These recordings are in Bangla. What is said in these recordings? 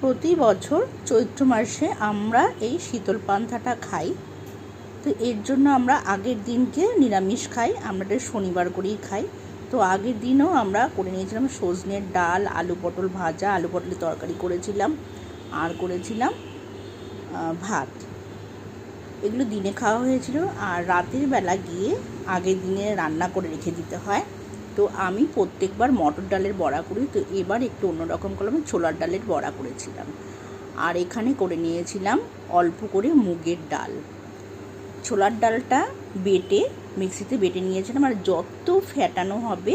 প্রতি বছর চৈত্র মাসে আমরা এই শীতল পান্তাটা খাই। তো এর জন্য আমরা আগের দিনকে নিরামিষ খাই, আমরা শনিবার করেই খাই। তো আগের দিনও আমরা করে নিয়েছিলাম সজনের ডাল, আলু পটল ভাজা, আলু পটলের তরকারি করেছিলাম, আর করেছিলাম ভাত। এগুলো দিনে খাওয়া হয়েছিল, আর রাতের বেলা গিয়ে আগের দিনে রান্না করে রেখে দিতে হয়। তো আমি প্রত্যেকবার মটর ডালের বড়া করি, তো এবার একটু অন্যরকম করলাম, ছোলার ডালের বড়া করেছিলাম। আর এখানে করে নিয়েছিলাম অল্প করে মুগের ডাল। ছোলার ডালটা মিক্সিতে বেটে নিয়েছিলাম, আর যত ফেটানো হবে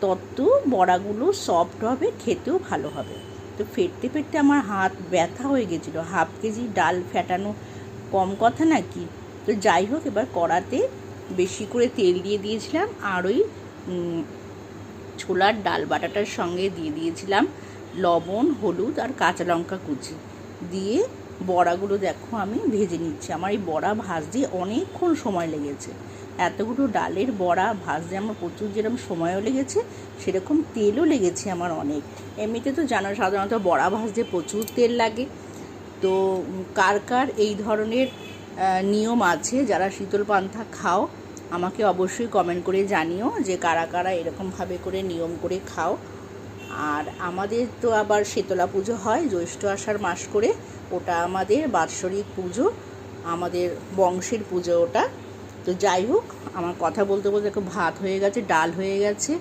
তত বড়াগুলো সফট হবে, খেতেও ভালো হবে। তো ফেটতে ফেটতে আমার হাত ব্যথা হয়ে গেছিলো, হাফ কেজি ডাল ফেটানো কম কথা নাকি। তো যাই হোক, এবার কড়াতে বেশি করে তেল দিয়ে দিয়েছিলাম, আর ওই ছোলার ডাল বাটাটার সঙ্গে দিয়ে দিয়েছিলাম লবণ, হলুদ আর কাঁচা লঙ্কা কুচি দিয়ে বড়াগুলো দেখো আমি ভেজে নিচ্ছি। আমার এই বড়া ভাজতে অনেকক্ষণ সময় লেগেছে। এতগুলো ডালের বড়া ভাজতে আমার প্রচুর যেরকম সময়ও লেগেছে, সেরকম তেলও লেগেছে আমার অনেক। এমনিতে তো জানো সাধারণত বড়া ভাজতে প্রচুর তেল লাগে। তো কার কার এই ধরনের নিয়ম আছে, যারা শীতল পান্তা খাও আমাকে অবশ্যই কমেন্ট করে জানিও যে কারা কারা এরকমভাবে করে নিয়ম করে খাও। আর আমাদের তো আবার শীতলা পুজো হয় জ্যৈষ্ঠ আষাঢ় মাস করে, ওটা আমাদের বাৎসরিক পুজো, আমাদের বংশের পুজো ওটা। তো যাই হোক, আমার কথা বলতে বলতে একটু ভাত হয়ে গেছে, ডাল হয়ে গেছে,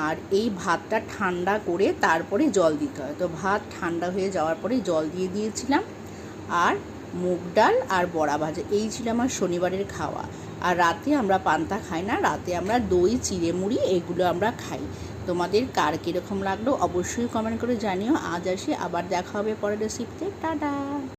আর এই ভাতটা ঠান্ডা করে তারপরে জল দিতে হয়। তো ভাত ঠান্ডা হয়ে যাওয়ার পরে জল দিয়ে দিয়েছিলাম, আর মুগ ডাল আর বড়া ভাজা, এই ছিল আমার শনিবারের খাওয়া। আর রাতে আমরা পান্তা খাই না, রাতে আমরা দই, চিড়ে মুড়ি এগুলো আমরা খাই। তোমাদের কার কীরকম লাগলো অবশ্যই কমেন্ট করে জানিও। আজ আসি, আবার দেখা হবে পরের রেসিপিতে। টাটা।